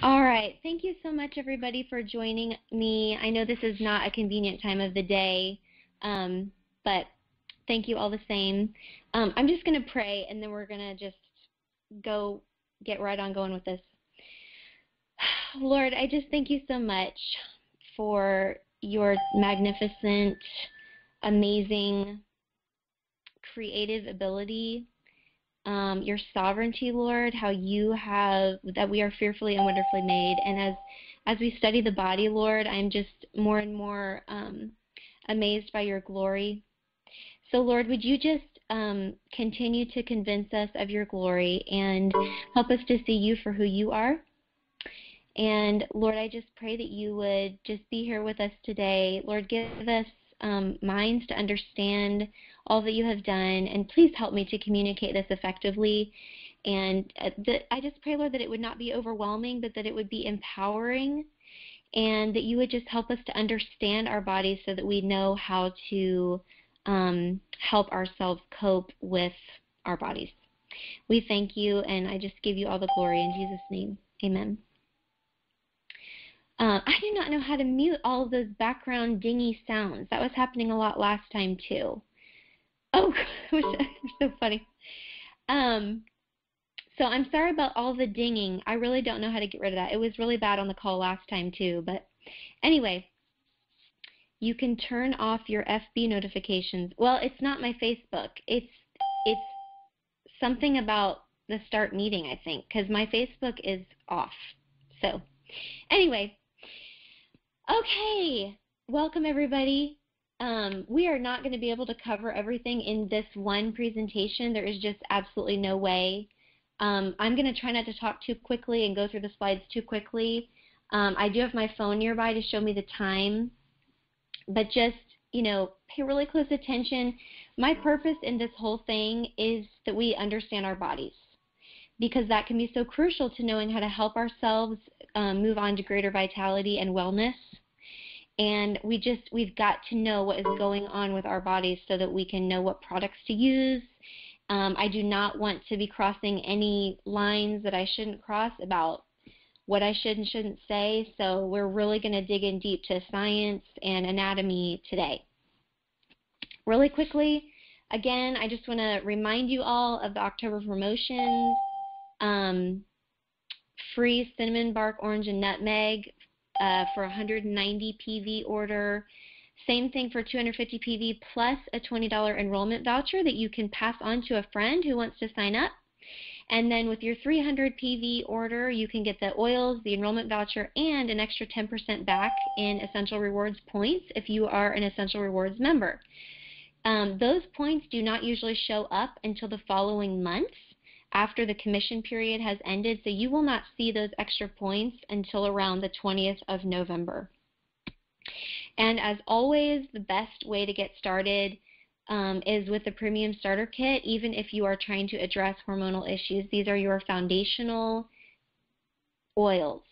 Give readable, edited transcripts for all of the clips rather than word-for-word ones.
All right. Thank you so much, everybody, for joining me. I know this is not a convenient time of the day, but thank you all the same. I'm just going to pray, and then we're going to just get right on going with this. Lord, I just thank you so much for your magnificent, amazing, creative ability, your sovereignty, Lord, how you have, that we are fearfully and wonderfully made. And as we study the body, Lord, I'm just more and more amazed by your glory. So, Lord, would you just continue to convince us of your glory and help us to see you for who you are? And, Lord, I just pray that you would just be here with us today. Lord, give us minds to understand all that you have done, and please help me to communicate this effectively. And I just pray, Lord, that it would not be overwhelming, but that it would be empowering, and that you would just help us to understand our bodies so that we know how to help ourselves cope with our bodies. We thank you, and I just give you all the glory in Jesus' name. Amen. I do not know how to mute all of those background dingy sounds. That was happening a lot last time, too. Oh, they're so funny. So I'm sorry about all the dinging. I really don't know how to get rid of that. It was really bad on the call last time, too. But anyway, you can turn off your FB notifications. Well, it's not my Facebook. It's something about the start meeting, I think, because my Facebook is off. So anyway. Okay, welcome everybody. We are not going to be able to cover everything in this one presentation. There is just absolutely no way. I'm going to try not to talk too quickly and go through the slides too quickly. I do have my phone nearby to show me the time, but just, pay really close attention. My purpose in this whole thing is that we understand our bodies, because that can be so crucial to knowing how to help ourselves move on to greater vitality and wellness. And we've got to know what is going on with our bodies so that we can know what products to use. I do not want to be crossing any lines that I shouldn't cross about what I should and shouldn't say. So we're really going to dig in deep to science and anatomy today. Really quickly, again, I just want to remind you all of the October promotions. Free cinnamon bark, orange, and nutmeg for 190 PV order. Same thing for 250 PV plus a $20 enrollment voucher that you can pass on to a friend who wants to sign up. And then with your 300 PV order, you can get the oils, the enrollment voucher, and an extra 10% back in Essential Rewards points if you are an Essential Rewards member. Those points do not usually show up until the following month after the commission period has ended, so you will not see those extra points until around the 20th of November. And as always, the best way to get started is with the Premium Starter Kit, even if you are trying to address hormonal issues. These are your foundational oils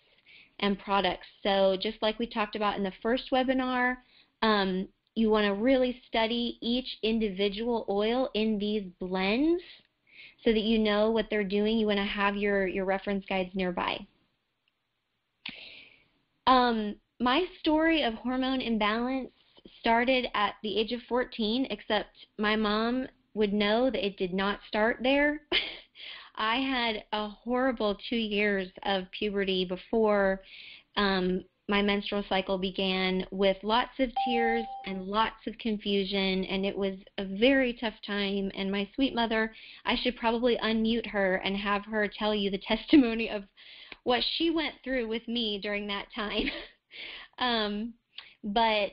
and products. So just like we talked about in the first webinar, you want to really study each individual oil in these blends so that you know what they're doing. You want to have your reference guides nearby. My story of hormone imbalance started at the age of 14, except my mom would know that it did not start there. I had a horrible 2 years of puberty before my menstrual cycle began, with lots of tears and lots of confusion, and it was a very tough time. And my sweet mother, I should probably unmute her and have her tell you the testimony of what she went through with me during that time. But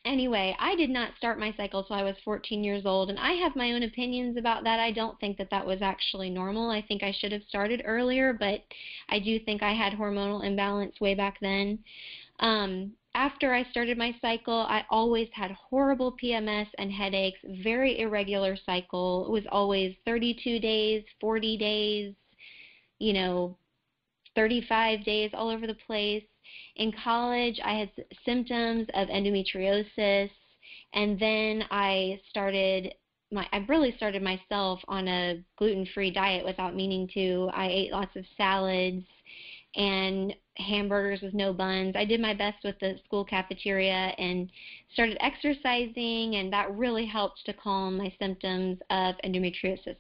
anyway, I did not start my cycle until I was 14 years old, and I have my own opinions about that. I don't think that that was actually normal. I think I should have started earlier, but I do think I had hormonal imbalance way back then. After I started my cycle, I always had horrible PMS and headaches, very irregular cycle. It was always 32 days, 40 days, 35 days, all over the place. In college, I had symptoms of endometriosis, and then I really started myself on a gluten-free diet without meaning to. I ate lots of salads and hamburgers with no buns. I did my best with the school cafeteria and started exercising, and that really helped to calm my symptoms of endometriosis.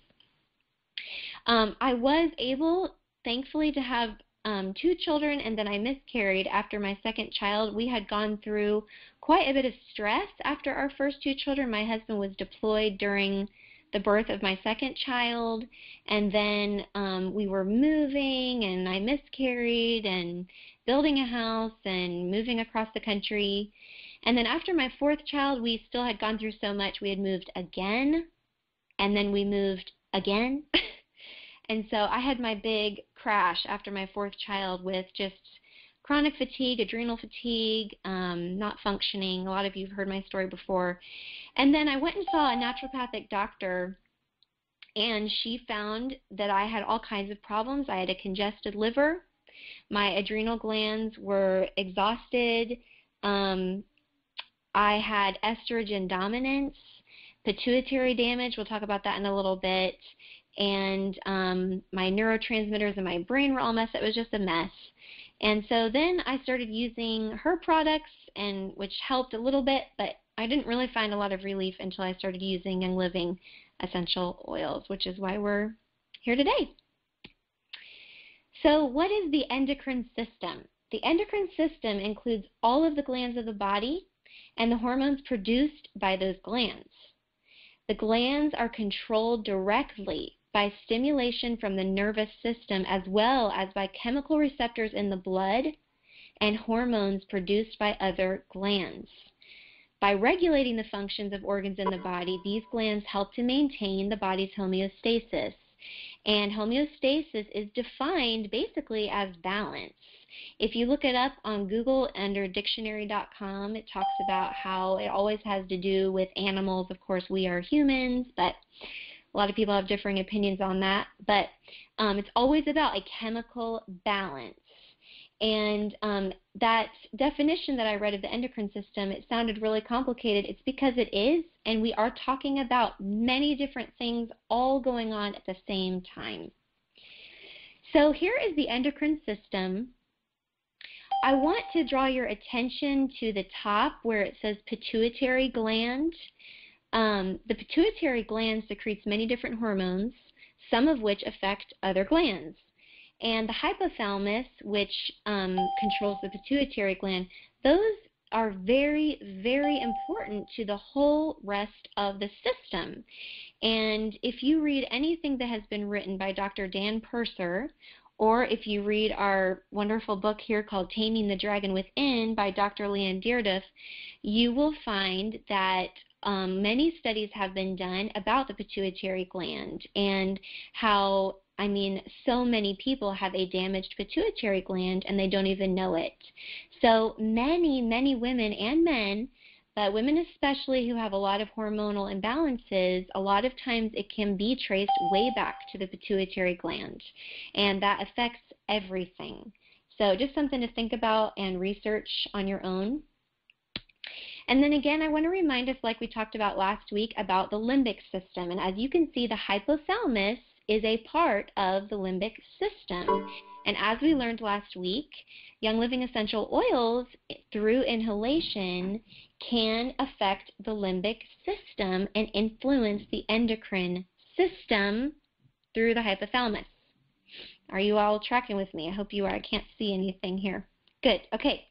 I was able, thankfully, to have 2 children, and then I miscarried after my second child. We had gone through quite a bit of stress after our first 2 children. My husband was deployed during the birth of my second child, and then we were moving, and I miscarried, and building a house, and moving across the country. And then after my 4th child, we still had gone through so much. We had moved again, and then we moved again. And so I had my big crash after my 4th child with just chronic fatigue, adrenal fatigue, not functioning. A lot of you have heard my story before. And then I went and saw a naturopathic doctor, and she found that I had all kinds of problems. I had a congested liver. My adrenal glands were exhausted. I had estrogen dominance, pituitary damage. We'll talk about that in a little bit. And my neurotransmitters in my brain were all messed up. It was just a mess. And so then I started using her products, and which helped a little bit, but I didn't really find a lot of relief until I started using Young Living essential oils, which is why we're here today. So what is the endocrine system? The endocrine system includes all of the glands of the body and the hormones produced by those glands. The glands are controlled directly by stimulation from the nervous system, as well as by chemical receptors in the blood and hormones produced by other glands. By regulating the functions of organs in the body, these glands help to maintain the body's homeostasis. And homeostasis is defined basically as balance. If you look it up on Google under dictionary.com, it talks about how it always has to do with animals. Of course, we are humans, but a lot of people have differing opinions on that. But it's always about a chemical balance. And that definition that I read of the endocrine system, it sounded really complicated. It's because it is, and we are talking about many different things all going on at the same time. So here is the endocrine system. I want to draw your attention to the top where it says pituitary gland. The pituitary gland secretes many different hormones, some of which affect other glands. And the hypothalamus, which controls the pituitary gland, those are very, very important to the whole rest of the system. And if you read anything that has been written by Dr. Dan Purser, or if you read our wonderful book here called Taming the Dragon Within by Dr. Leanne Dearduff, you will find that many studies have been done about the pituitary gland and how, I mean, so many people have a damaged pituitary gland and they don't even know it. So many, many women and men, but women especially who have a lot of hormonal imbalances, a lot of times it can be traced way back to the pituitary gland, and that affects everything. So just something to think about and research on your own. And then again, I want to remind us, like we talked about last week, about the limbic system. And as you can see, the hypothalamus is a part of the limbic system. And as we learned last week, Young Living essential oils through inhalation can affect the limbic system and influence the endocrine system through the hypothalamus. Are you all tracking with me? I hope you are. I can't see anything here. Good. Okay.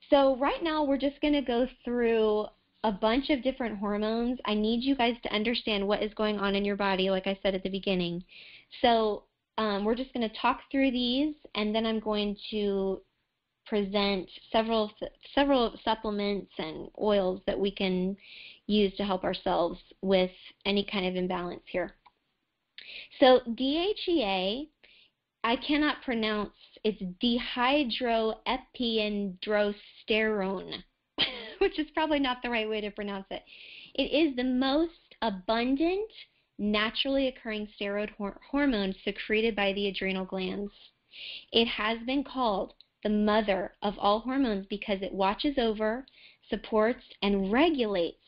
So right now we're just going to go through a bunch of different hormones. I need you guys to understand what is going on in your body, like I said at the beginning. So we're just going to talk through these, and then I'm going to present several supplements and oils that we can use to help ourselves with any kind of imbalance here. So DHEA, I cannot pronounce, it's dehydroepiandrosterone, which is probably not the right way to pronounce it. It is the most abundant, naturally occurring steroid hormone secreted by the adrenal glands. It has been called the mother of all hormones because it watches over, supports, and regulates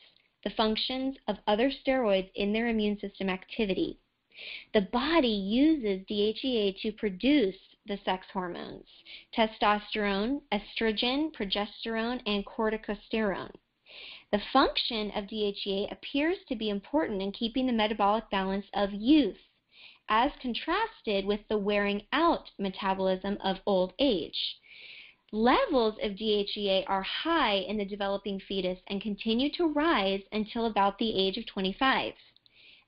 the functions of other steroids in their immune system activity. The body uses DHEA to produce the sex hormones: testosterone, estrogen, progesterone, and corticosterone. The function of DHEA appears to be important in keeping the metabolic balance of youth, as contrasted with the wearing out metabolism of old age. Levels of DHEA are high in the developing fetus and continue to rise until about the age of 25.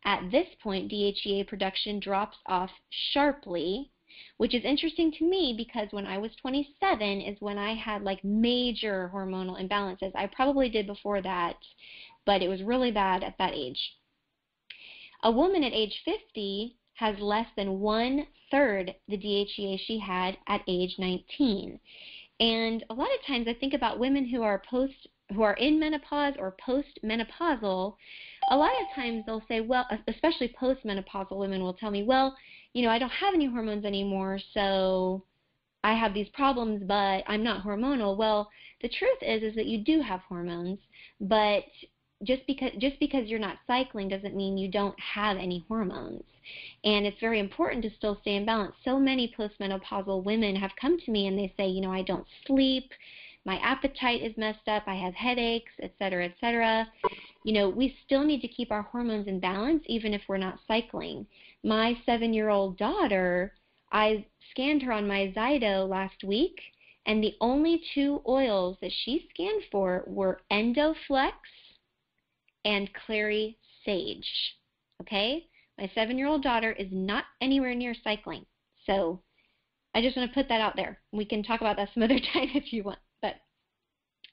At this point, DHEA production drops off sharply, which is interesting to me because when I was 27 is when I had like major hormonal imbalances. I probably did before that, but it was really bad at that age. A woman at age 50 has less than 1/3 the DHEA she had at age 19. And a lot of times I think about women who are in menopause or post-menopausal. A lot of times they'll say, well, especially post-menopausal women will tell me, well, you know, I don't have any hormones anymore, so I have these problems, but I'm not hormonal. Well, the truth is that you do have hormones, but just because you're not cycling doesn't mean you don't have any hormones. And it's very important to still stay in balance. So many postmenopausal women have come to me and they say, you know, I don't sleep, my appetite is messed up, I have headaches, etc., etc. You know, we still need to keep our hormones in balance even if we're not cycling. My 7-year-old daughter, I scanned her on my Zydo last week, and the only 2 oils that she scanned for were Endoflex and Clary Sage. Okay? My 7-year-old daughter is not anywhere near cycling. So I just want to put that out there. We can talk about that some other time if you want. But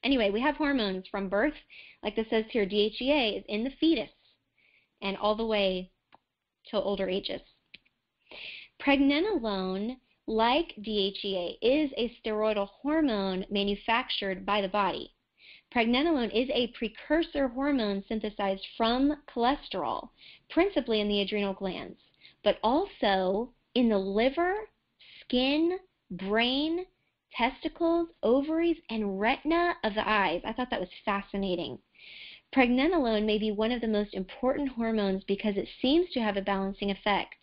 anyway, we have hormones from birth. Like this says here, DHEA is in the fetus and all the way till older ages. Pregnenolone, like DHEA, is a steroidal hormone manufactured by the body. Pregnenolone is a precursor hormone synthesized from cholesterol, principally in the adrenal glands, but also in the liver, skin, brain, testicles, ovaries, and retina of the eyes. I thought that was fascinating. Pregnenolone may be one of the most important hormones because it seems to have a balancing effect.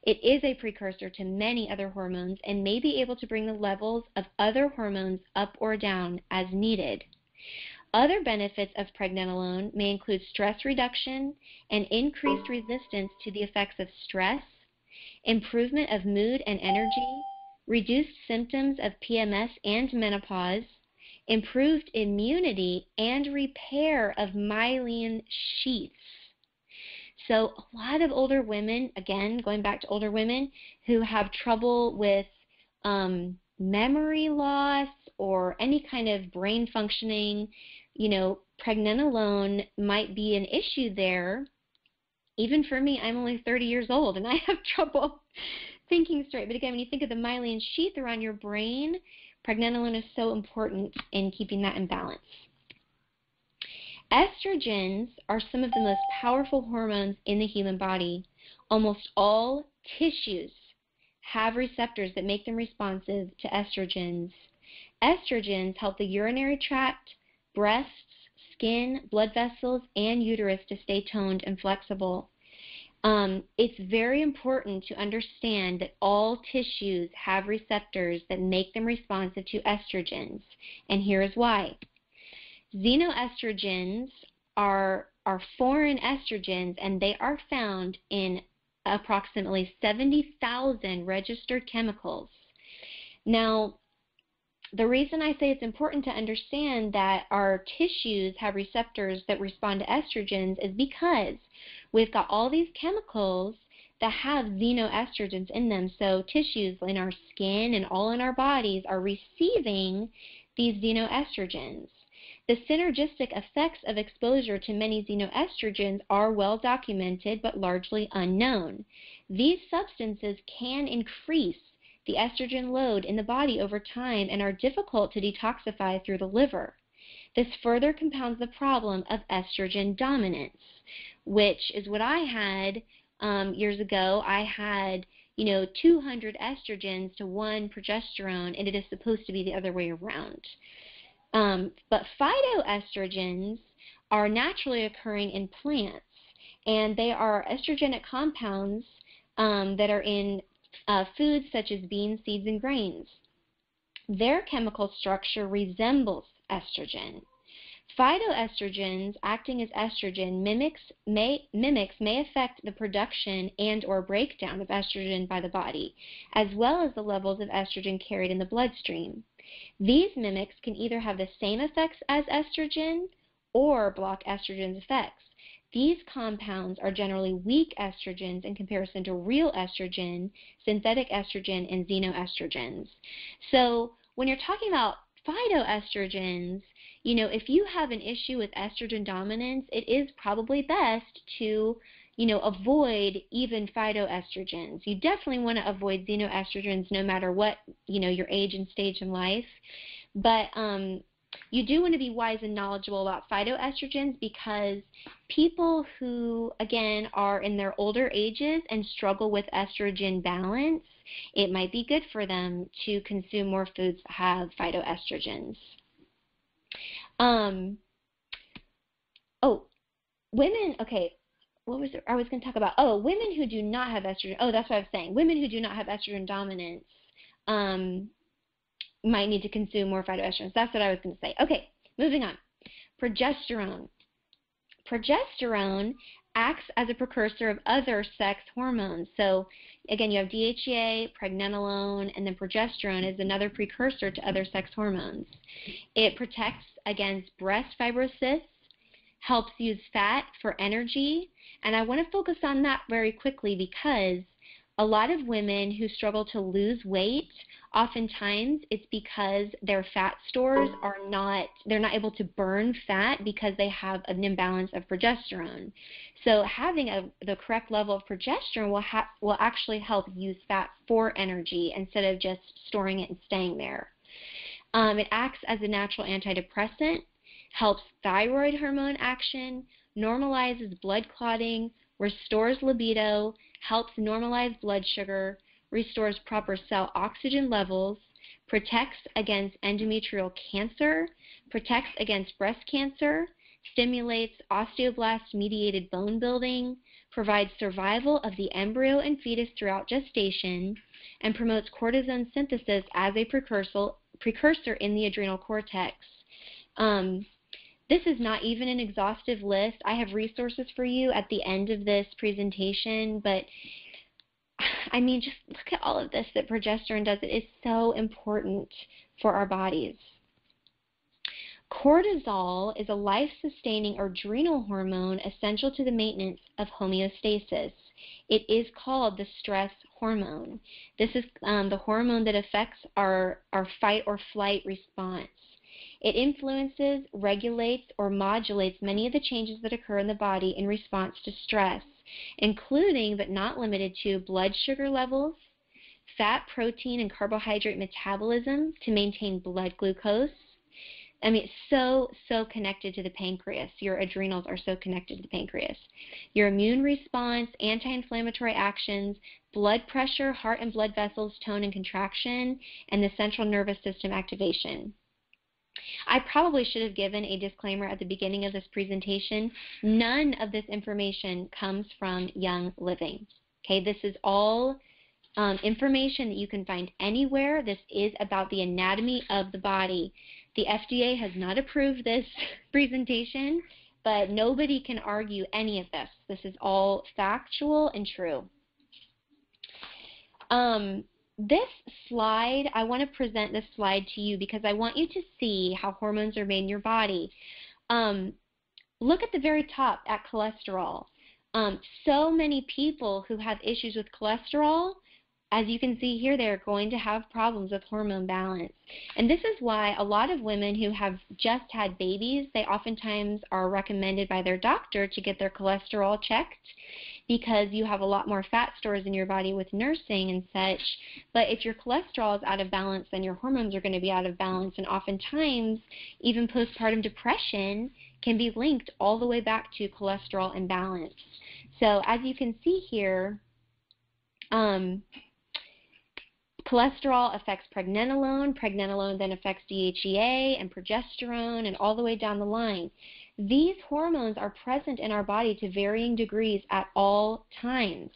It is a precursor to many other hormones and may be able to bring the levels of other hormones up or down as needed. Other benefits of pregnenolone may include stress reduction and increased resistance to the effects of stress, improvement of mood and energy, reduced symptoms of PMS and menopause, improved immunity, and repair of myelin sheaths. So a lot of older women, again, going back to older women who have trouble with memory loss or any kind of brain functioning, you know, pregnenolone might be an issue there. Even for me, I'm only 30 years old and I have trouble thinking straight. But again, when you think of the myelin sheath around your brain, pregnenolone is so important in keeping that in balance. Estrogens are some of the most powerful hormones in the human body. Almost all tissues have receptors that make them responsive to estrogens. Estrogens help the urinary tract, breasts, skin, blood vessels, and uterus to stay toned and flexible. It's very important to understand that all tissues have receptors that make them responsive to estrogens, and here is why. Xenoestrogens are foreign estrogens, and they are found in approximately 70,000 registered chemicals. Now, the reason I say it's important to understand that our tissues have receptors that respond to estrogens is because we've got all these chemicals that have xenoestrogens in them. So tissues in our skin and all in our bodies are receiving these xenoestrogens. The synergistic effects of exposure to many xenoestrogens are well documented but largely unknown. These substances can increase the estrogen load in the body over time and are difficult to detoxify through the liver. This further compounds the problem of estrogen dominance, which is what I had years ago. I had, 200 estrogens to 1 progesterone, and it is supposed to be the other way around. But phytoestrogens are naturally occurring in plants, and they are estrogenic compounds that are in foods such as beans, seeds, and grains. Their chemical structure resembles estrogen. Phytoestrogens acting as estrogen may affect the production and or breakdown of estrogen by the body, as well as the levels of estrogen carried in the bloodstream. These mimics can either have the same effects as estrogen or block estrogen's effects. These compounds are generally weak estrogens in comparison to real estrogen, synthetic estrogen, and xenoestrogens. So when you're talking about phytoestrogens, if you have an issue with estrogen dominance, it is probably best to, avoid even phytoestrogens. You definitely want to avoid xenoestrogens no matter what, your age and stage in life. But you do want to be wise and knowledgeable about phytoestrogens because people who, again, are in their older ages and struggle with estrogen balance, it might be good for them to consume more foods that have phytoestrogens. Women, okay, what was it? I was going to talk about, women who do not have estrogen, that's what I was saying. Women who do not have estrogen dominance might need to consume more phytoestrogens. That's what I was going to say. Okay, moving on. Progesterone. Progesterone acts as a precursor of other sex hormones. So again, you have DHEA, pregnenolone, and then progesterone is another precursor to other sex hormones. It protects against breast fibrosis, helps use fat for energy, and I want to focus on that very quickly because a lot of women who struggle to lose weight, oftentimes it's because their fat stores they're not able to burn fat because they have an imbalance of progesterone. So having the correct level of progesterone will actually help use fat for energy instead of just storing it and staying there. It acts as a natural antidepressant, helps thyroid hormone action, normalizes blood clotting, restores libido, helps normalize blood sugar, restores proper cell oxygen levels, protects against endometrial cancer, protects against breast cancer, stimulates osteoblast-mediated bone building, provides survival of the embryo and fetus throughout gestation, and promotes cortisol synthesis as a precursor in the adrenal cortex. This is not even an exhaustive list. I have resources for you at the end of this presentation, but I mean, just look at all of this that progesterone does. It is so important for our bodies. Cortisol is a life-sustaining adrenal hormone essential to the maintenance of homeostasis. It is called the stress hormone. This is the hormone that affects our fight or flight response. It influences, regulates, or modulates many of the changes that occur in the body in response to stress, including but not limited to blood sugar levels, fat, protein, and carbohydrate metabolism to maintain blood glucose. I mean, it's so connected to the pancreas. Your adrenals are so connected to the pancreas. Your immune response, anti-inflammatory actions, blood pressure, heart and blood vessels, tone and contraction, and the central nervous system activation. I probably should have given a disclaimer at the beginning of this presentation. None of this information comes from Young Living. Okay, this is all information that you can find anywhere. This is about the anatomy of the body. The FDA has not approved this presentation, but nobody can argue any of this. This is all factual and true. This slide, I want to present this slide to you because I want you to see how hormones are made in your body. Look at the very top at cholesterol. So many people who have issues with cholesterol, as you can see here, they're going to have problems with hormone balance. And this is why a lot of women who have just had babies, they oftentimes are recommended by their doctor to get their cholesterol checked, because you have a lot more fat stores in your body with nursing and such. But if your cholesterol is out of balance, then your hormones are going to be out of balance. And oftentimes, even postpartum depression can be linked all the way back to cholesterol imbalance. So as you can see here, cholesterol affects pregnenolone. Pregnenolone then affects DHEA and progesterone and all the way down the line. These hormones are present in our body to varying degrees at all times.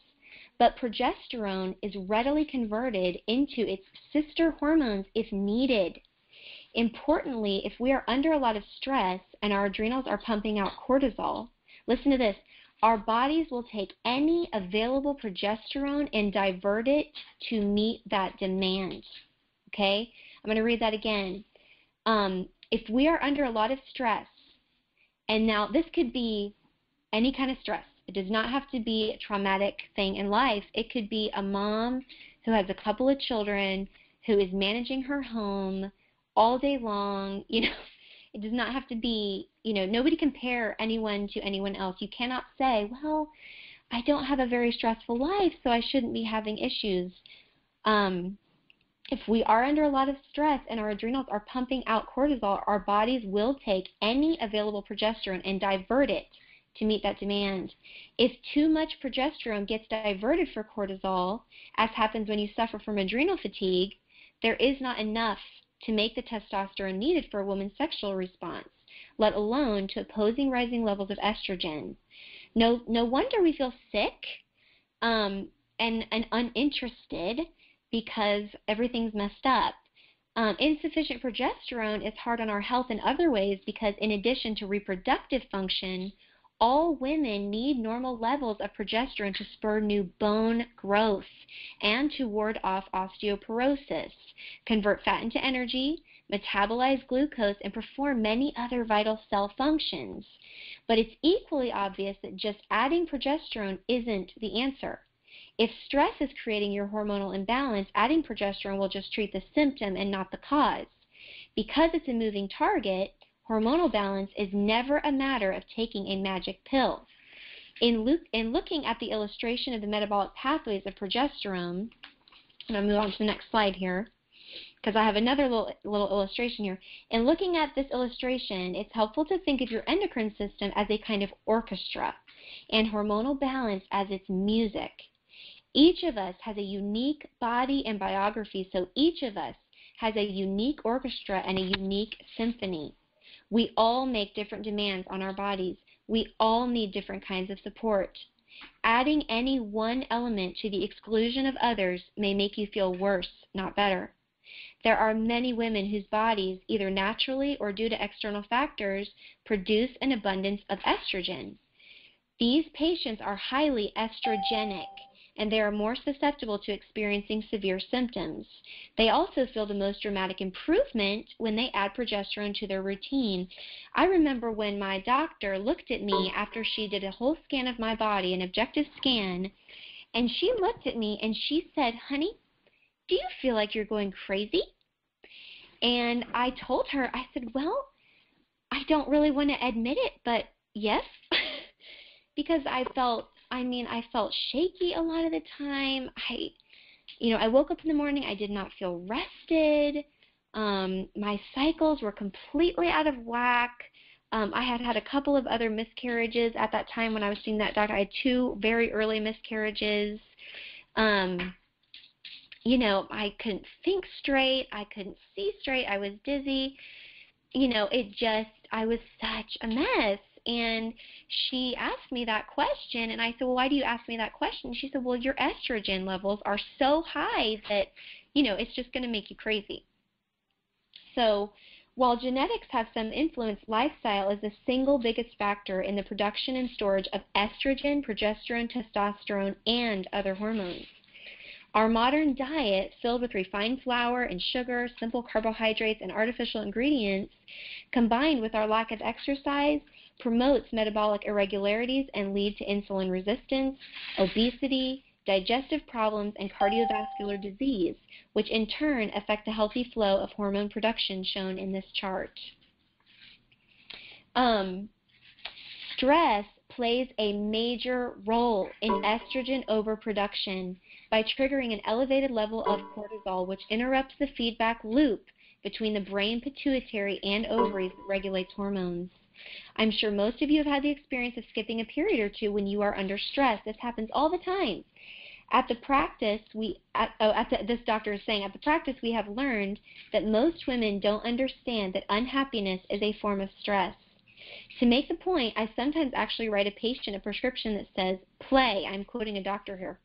but progesterone is readily converted into its sister hormones if needed. Importantly, if we are under a lot of stress and our adrenals are pumping out cortisol, listen to this, our bodies will take any available progesterone and divert it to meet that demand. Okay? I'm going to read that again. If we are under a lot of stress, and now this could be any kind of stress. It does not have to be a traumatic thing in life. It could be a mom who has a couple of children, who is managing her home all day long. You know, it does not have to be, you know, nobody compare anyone to anyone else. You cannot say, well, I don't have a very stressful life, so I shouldn't be having issues. If we are under a lot of stress and our adrenals are pumping out cortisol, our bodies will take any available progesterone and divert it to meet that demand. If too much progesterone gets diverted for cortisol, as happens when you suffer from adrenal fatigue, there is not enough to make the testosterone needed for a woman's sexual response, let alone to opposing rising levels of estrogen. No wonder we feel sick and uninterested, because everything's messed up. Insufficient progesterone is hard on our health in other ways, because in addition to reproductive function, all women need normal levels of progesterone to spur new bone growth and to ward off osteoporosis, convert fat into energy, metabolize glucose, and perform many other vital cell functions. But it's equally obvious that just adding progesterone isn't the answer. If stress is creating your hormonal imbalance, adding progesterone will just treat the symptom and not the cause. Because it's a moving target, hormonal balance is never a matter of taking a magic pill. In looking at the illustration of the metabolic pathways of progesterone, and I'll move on to the next slide here, because I have another little illustration here. In looking at this illustration, it's helpful to think of your endocrine system as a kind of orchestra, and hormonal balance as its music. Each of us has a unique body and biography, so each of us has a unique orchestra and a unique symphony. We all make different demands on our bodies. We all need different kinds of support. Adding any one element to the exclusion of others may make you feel worse, not better. There are many women whose bodies, either naturally or due to external factors, produce an abundance of estrogen. These patients are highly estrogenic, and they are more susceptible to experiencing severe symptoms. They also feel the most dramatic improvement when they add progesterone to their routine. I remember when my doctor looked at me after she did a whole scan of my body, an objective scan, and she looked at me and she said, "Honey, do you feel like you're going crazy?" And I told her, I said, "Well, I don't really want to admit it, but yes," because I felt shaky a lot of the time. I woke up in the morning, I did not feel rested. My cycles were completely out of whack. I had had a couple of other miscarriages at that time when I was seeing that doctor. I had 2 very early miscarriages. I couldn't think straight. I couldn't see straight. I was dizzy. I was such a mess. And she asked me that question, and I said, "Well, why do you ask me that question?" She said, "Well, your estrogen levels are so high that, it's just going to make you crazy." So while genetics have some influence, lifestyle is the single biggest factor in the production and storage of estrogen, progesterone, testosterone, and other hormones. Our modern diet, filled with refined flour and sugar, simple carbohydrates, and artificial ingredients, combined with our lack of exercise, promotes metabolic irregularities and lead to insulin resistance, obesity, digestive problems, and cardiovascular disease, which in turn affect the healthy flow of hormone production shown in this chart. Stress plays a major role in estrogen overproduction by triggering an elevated level of cortisol, which interrupts the feedback loop between the brain, pituitary, and ovaries that regulates hormones. I'm sure most of you have had the experience of skipping a period or 2 when you are under stress. This happens all the time. At the practice, this doctor is saying, at the practice we have learned that most women don't understand that unhappiness is a form of stress. To make the point, I sometimes actually write a patient a prescription that says, "Play." I'm quoting a doctor here.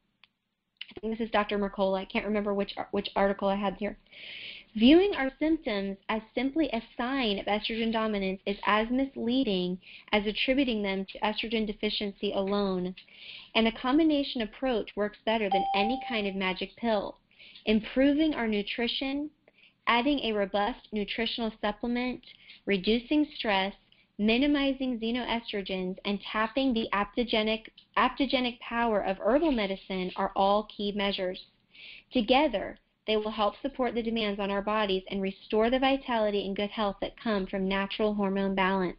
I think this is Dr. Mercola. I can't remember which article I had here. Viewing our symptoms as simply a sign of estrogen dominance is as misleading as attributing them to estrogen deficiency alone. And a combination approach works better than any kind of magic pill. Improving our nutrition, adding a robust nutritional supplement, reducing stress, minimizing xenoestrogens, and tapping the aptogenic power of herbal medicine are all key measures. Together, they will help support the demands on our bodies and restore the vitality and good health that come from natural hormone balance.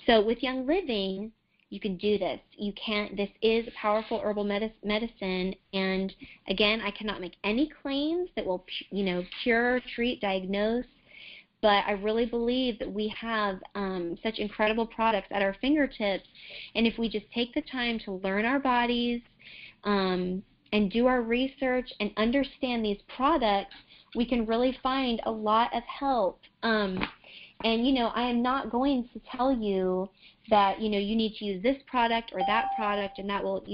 So with Young Living, you can do this. This is a powerful herbal medicine, and again, I cannot make any claims that will, cure, treat, diagnose, but I really believe that we have such incredible products at our fingertips, and if we just take the time to learn our bodies and do our research and understand these products, we can really find a lot of help. And, I am not going to tell you that, you need to use this product or that product and that will,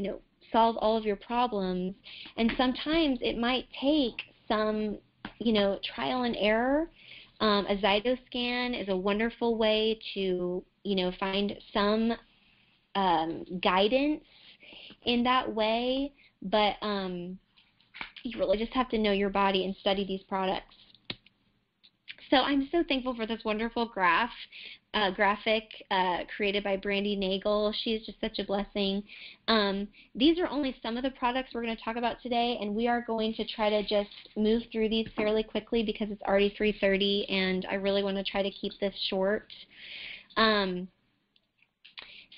solve all of your problems. And sometimes it might take some, trial and error. A Zytoscan is a wonderful way to, find some guidance in that way. But you really just have to know your body and study these products. So I'm so thankful for this wonderful graphic created by Brandy Nagel. She's just such a blessing. These are only some of the products we're going to talk about today, and we are going to try to just move through these fairly quickly because it's already 3:30, and I really want to try to keep this short.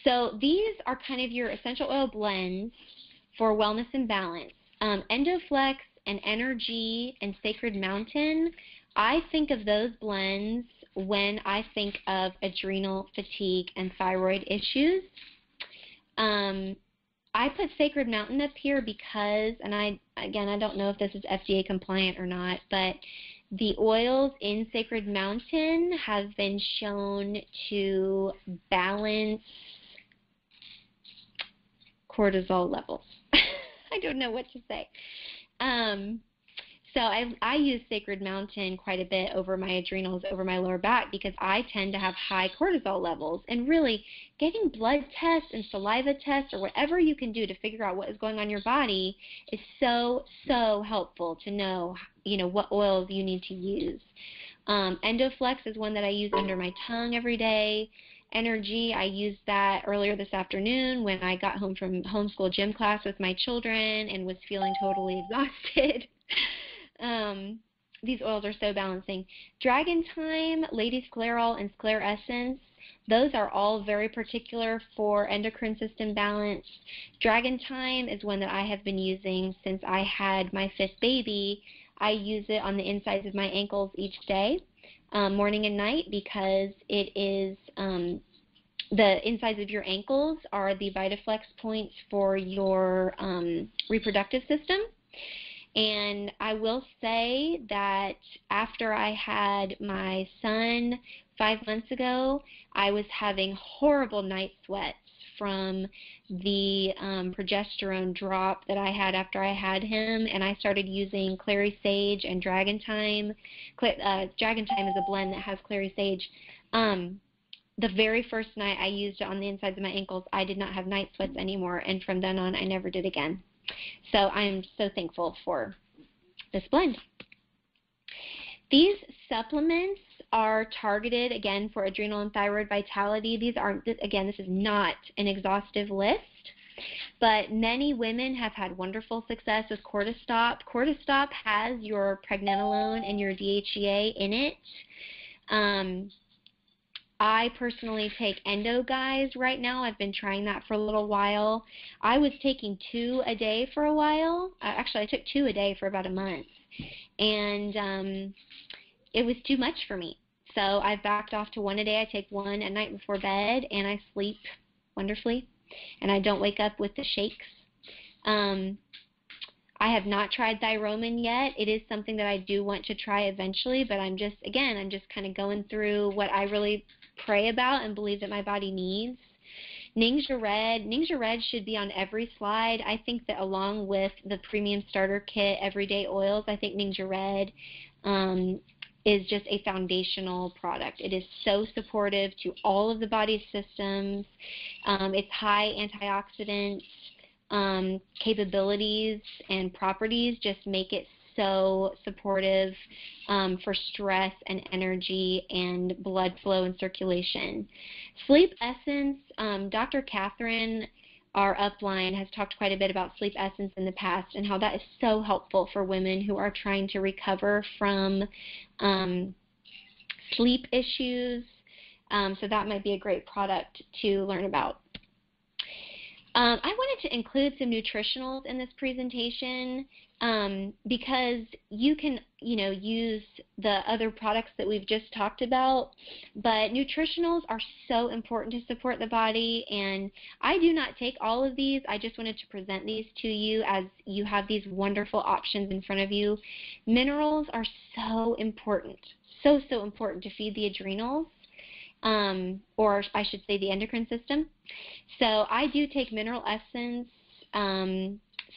So these are kind of your essential oil blends for wellness and balance. Endoflex and Energy and Sacred Mountain, I think of those blends when I think of adrenal fatigue and thyroid issues. I put Sacred Mountain up here because, and I don't know if this is FDA compliant or not, but the oils in Sacred Mountain have been shown to balance cortisol levels. I don't know what to say. So I use Sacred Mountain quite a bit over my adrenals, over my lower back, because I tend to have high cortisol levels. And really, getting blood tests and saliva tests or whatever you can do to figure out what is going on in your body is so, so helpful to know, what oils you need to use. Endoflex is one that I use under my tongue every day. Energy, I used that earlier this afternoon when I got home from homeschool gym class with my children and was feeling totally exhausted. These oils are so balancing. Dragon Thyme, Lady Sclerol, and Sclare Essence, those are all very particular for endocrine system balance. Dragon Thyme is one that I have been using since I had my 5th baby. I use it on the insides of my ankles each day, morning and night, because it is the insides of your ankles are the Vitaflex points for your reproductive system. And I will say that after I had my son 5 months ago, I was having horrible night sweats from the progesterone drop that I had after I had him, and I started using clary sage and dragon thyme. Dragon thyme is a blend that has clary sage. The very first night I used it on the insides of my ankles, I did not have night sweats anymore, and from then on I never did again. So I'm so thankful for this blend. These supplements are targeted, again, for adrenal and thyroid vitality. These aren't, again, this is not an exhaustive list, but many women have had wonderful success with Cortistop. Cortistop has your pregnenolone and your DHEA in it. I personally take Endo Guys right now. I've been trying that for a little while. I was taking 2 a day for a while. Actually, I took 2 a day for about a month. And it was too much for me. So I've backed off to 1 a day. I take 1 at night before bed, and I sleep wonderfully. And I don't wake up with the shakes. I have not tried Thyromin yet. It is something that I do want to try eventually, but I'm just kind of going through what I really pray about and believe that my body needs. Ninja Red should be on every slide. I think that along with the Premium Starter Kit Everyday Oils, I think Ninja Red is just a foundational product. It is so supportive to all of the body's systems. Its high antioxidant capabilities and properties just make it so supportive for stress and energy and blood flow and circulation. Sleep Essence, Dr. Catherine, our upline, has talked quite a bit about Sleep Essence in the past and how that is so helpful for women who are trying to recover from sleep issues. So that might be a great product to learn about. I wanted to include some nutritionals in this presentation because you can, use the other products that we've just talked about, but nutritionals are so important to support the body, and I do not take all of these. I just wanted to present these to you as you have these wonderful options in front of you. Minerals are so important, so important to feed the adrenals. Or I should say the endocrine system. So I do take Mineral Essence.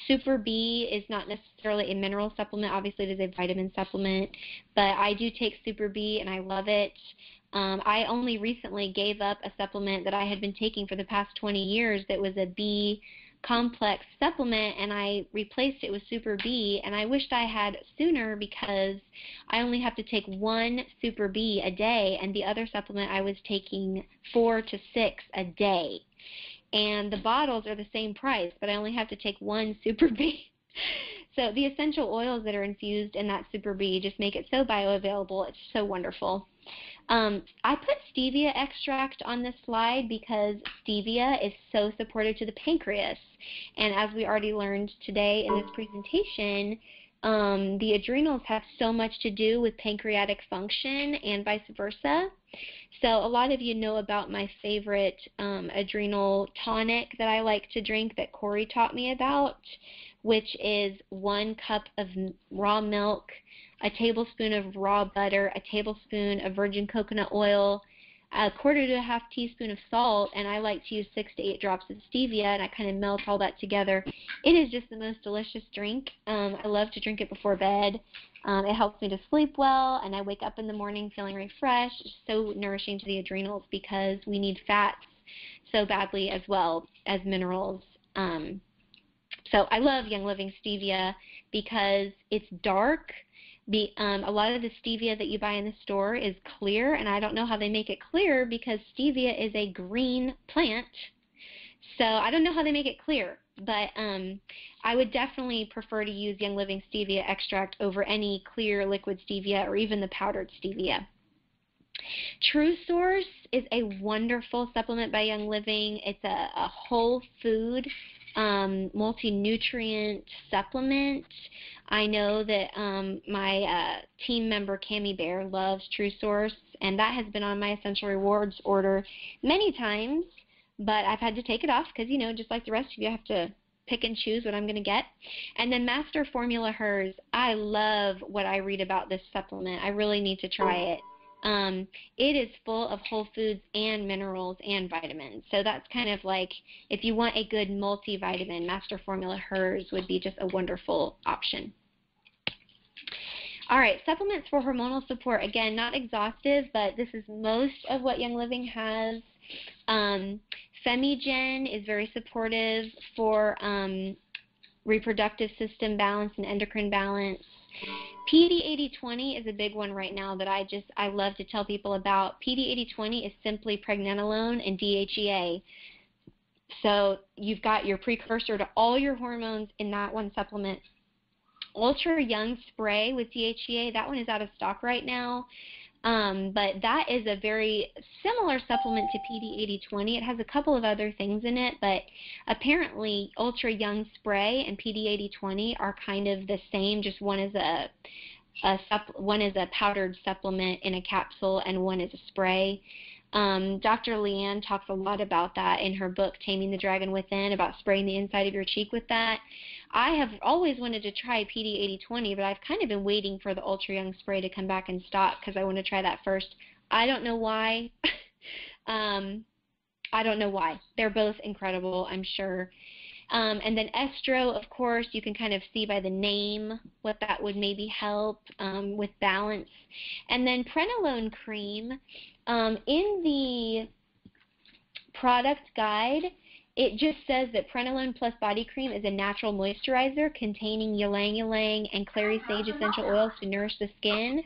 Super B is not necessarily a mineral supplement. Obviously, it is a vitamin supplement, but I do take Super B, and I love it. I only recently gave up a supplement that I had been taking for the past 20 years that was a B complex supplement, and I replaced it with Super B, and I wished I had sooner because I only have to take one Super B a day, and the other supplement I was taking 4 to 6 a day. And the bottles are the same price, but I only have to take one Super B. So the essential oils that are infused in that Super B just make it so bioavailable. It's so wonderful. I put stevia extract on this slide because stevia is so supportive to the pancreas. And as we already learned today in this presentation, the adrenals have so much to do with pancreatic function and vice versa. So a lot of you know about my favorite adrenal tonic that I like to drink that Corey taught me about, which is 1 cup of raw milk, a tablespoon of raw butter, a tablespoon of virgin coconut oil, a 1/4 to 1/2 teaspoon of salt, and I like to use 6 to 8 drops of stevia, and I kind of melt all that together. It is just the most delicious drink. I love to drink it before bed. It helps me to sleep well, and I wake up in the morning feeling refreshed. It's so nourishing to the adrenals because we need fats so badly as well as minerals. So I love Young Living Stevia because it's dark. A lot of the stevia that you buy in the store is clear, and I don't know how they make it clear because stevia is a green plant. So I don't know how they make it clear, but I would definitely prefer to use Young Living Stevia extract over any clear liquid stevia or even the powdered stevia. True Source is a wonderful supplement by Young Living. It's a whole food multi-nutrient supplement. I know that my team member Cammie Bear loves True Source, and that has been on my Essential Rewards order many times, but I've had to take it off because, just like the rest of you, I have to pick and choose what I'm going to get. And then Master Formula Hers, I love what I read about this supplement. I really need to try it. It is full of whole foods and minerals and vitamins. So that's kind of like if you want a good multivitamin, Master Formula Hers would be just a wonderful option. All right, supplements for hormonal support. Again, not exhaustive, but this is most of what Young Living has. Femigen is very supportive for reproductive system balance and endocrine balance. PD8020 is a big one right now that I love to tell people about. PD8020 is simply pregnenolone and DHEA. So you've got your precursor to all your hormones in that one supplement. Ultra Young Spray with DHEA, that one is out of stock right now. But that is a very similar supplement to PD8020. It has a couple of other things in it, but apparently Ultra Young Spray and PD8020 are kind of the same, just one is a powdered supplement in a capsule and one is a spray. Dr. Leanne talks a lot about that in her book, Taming the Dragon Within, about spraying the inside of your cheek with that. I have always wanted to try PD8020, but I've kind of been waiting for the Ultra Young Spray to come back in stock because I want to try that first. I don't know why. I don't know why. They're both incredible, I'm sure. And then estro, of course, you can kind of see by the name what that would maybe help with balance. And then Prenolone cream, in the product guide, it just says that Prenolone Plus Body Cream is a natural moisturizer containing ylang-ylang and clary sage essential oils to nourish the skin.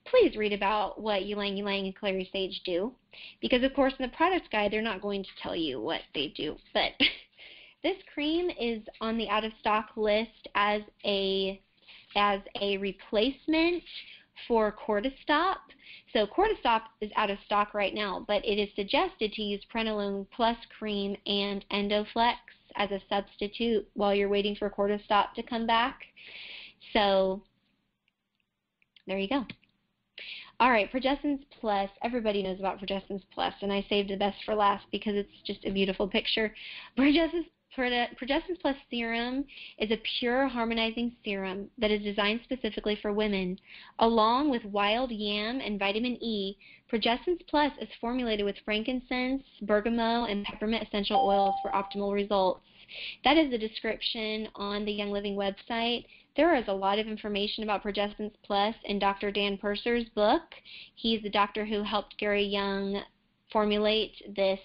Please read about what ylang-ylang and clary sage do, because of course in the product guide they're not going to tell you what they do. But this cream is on the out-of-stock list as a replacement for Cortistop. So Cortistop is out of stock right now, but it is suggested to use Prenolone Plus Cream and Endoflex as a substitute while you're waiting for Cortistop to come back. So there you go. All right, Progestins Plus. Everybody knows about Progestins Plus, and I saved the best for last because it's just a beautiful picture. Progestins Plus Serum is a pure harmonizing serum that is designed specifically for women. Along with wild yam and vitamin E, Progestins Plus is formulated with frankincense, bergamot, and peppermint essential oils for optimal results. That is the description on the Young Living website. There is a lot of information about Progestins Plus in Dr. Dan Purser's book. He's the doctor who helped Gary Young formulate this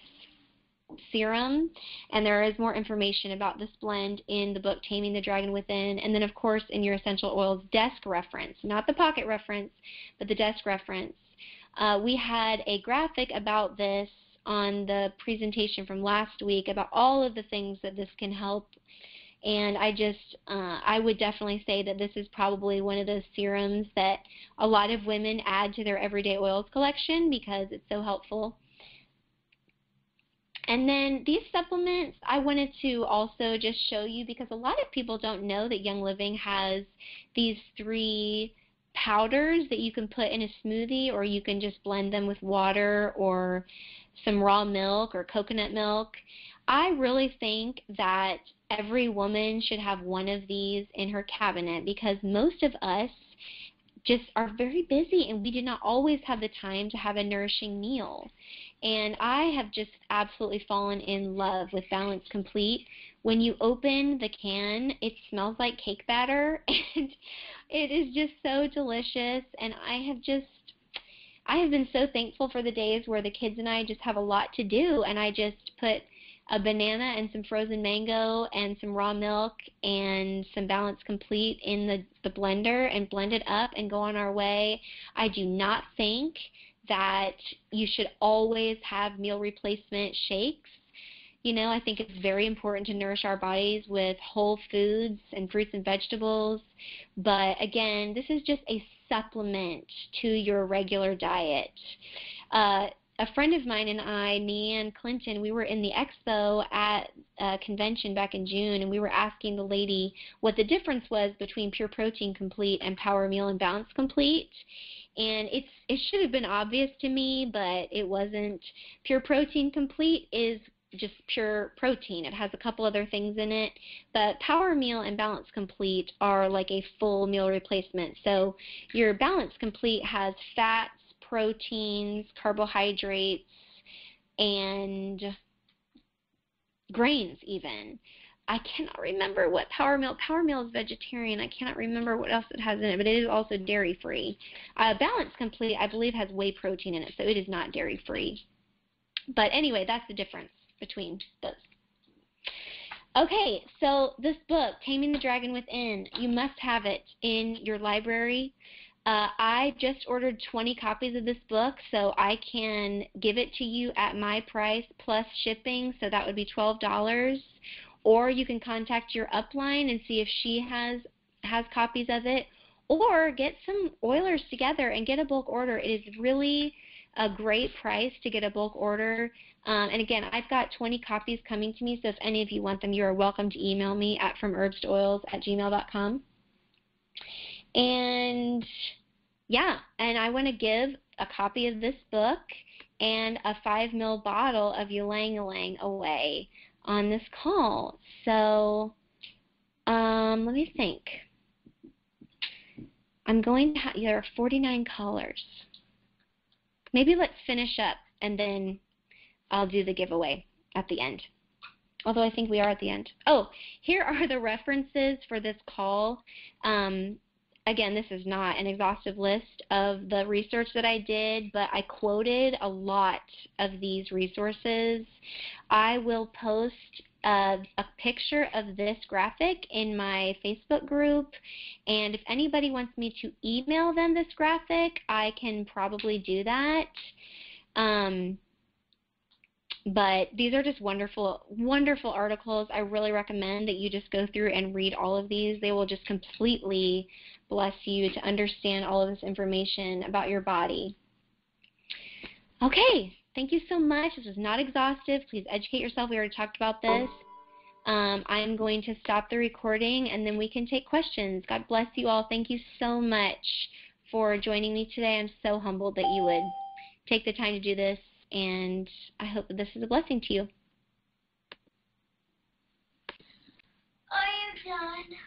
serum, and there is more information about this blend in the book Taming the Dragon Within, and then of course in your essential oils desk reference, not the pocket reference, but the desk reference. We had a graphic about this on the presentation from last week about all of the things that this can help, and I would definitely say that this is probably one of those serums that a lot of women add to their everyday oils collection because it's so helpful. And then these supplements I wanted to also just show you because a lot of people don't know that Young Living has these 3 powders that you can put in a smoothie, or you can just blend them with water or some raw milk or coconut milk. I really think that every woman should have one of these in her cabinet because most of us just are very busy and we do not always have the time to have a nourishing meal. And I have just absolutely fallen in love with Balance Complete. When you open the can, it smells like cake batter, and it is just so delicious. And I have been so thankful for the days where the kids and I just have a lot to do, and I just put a banana and some frozen mango and some raw milk and some Balance Complete in the blender and blend it up and go on our way. I do not think that you should always have meal replacement shakes. You know, I think it's very important to nourish our bodies with whole foods and fruits and vegetables. But again, this is just a supplement to your regular diet. A friend of mine and I, Neanne Clinton, we were in the expo at a convention back in June, and we were asking the lady what the difference was between Pure Protein Complete and Power Meal and Balance Complete. And it should have been obvious to me, but it wasn't. Pure Protein Complete is just pure protein. It has a couple other things in it, but Power Meal and Balance Complete are like a full meal replacement. So your Balance Complete has fats, proteins, carbohydrates, and grains even. I cannot remember what Power Meal is vegetarian. I cannot remember what else it has in it, but it is also dairy-free. Balance Complete, I believe, has whey protein in it, so it is not dairy-free. But anyway, that's the difference between those. Okay, so this book, Taming the Dragon Within, you must have it in your library. I just ordered 20 copies of this book, so I can give it to you at my price plus shipping, so that would be $12. Or you can contact your upline and see if she has copies of it, or get some oilers together and get a bulk order. It is really a great price to get a bulk order. And again, I've got 20 copies coming to me, so if any of you want them, you are welcome to email me at fromherbstoils@gmail.com. And yeah, and I want to give a copy of this book and a 5 ml bottle of ylang-ylang away on this call. So let me think. I'm going to there are 49 callers. Maybe let's finish up and then I'll do the giveaway at the end. Although I think we are at the end. Oh, here are the references for this call. Again, this is not an exhaustive list of the research that I did, but I quoted a lot of these resources. I will post a picture of this graphic in my Facebook group, and if anybody wants me to email them this graphic, I can probably do that. But these are just wonderful, wonderful articles. I really recommend that you just go through and read all of these. They will just completely bless you to understand all of this information about your body. Okay, thank you so much. This was not exhaustive. Please educate yourself. We already talked about this. I'm going to stop the recording, and then we can take questions. God bless you all. Thank you so much for joining me today. I'm so humbled that you would take the time to do this, and I hope that this is a blessing to you. Are you done?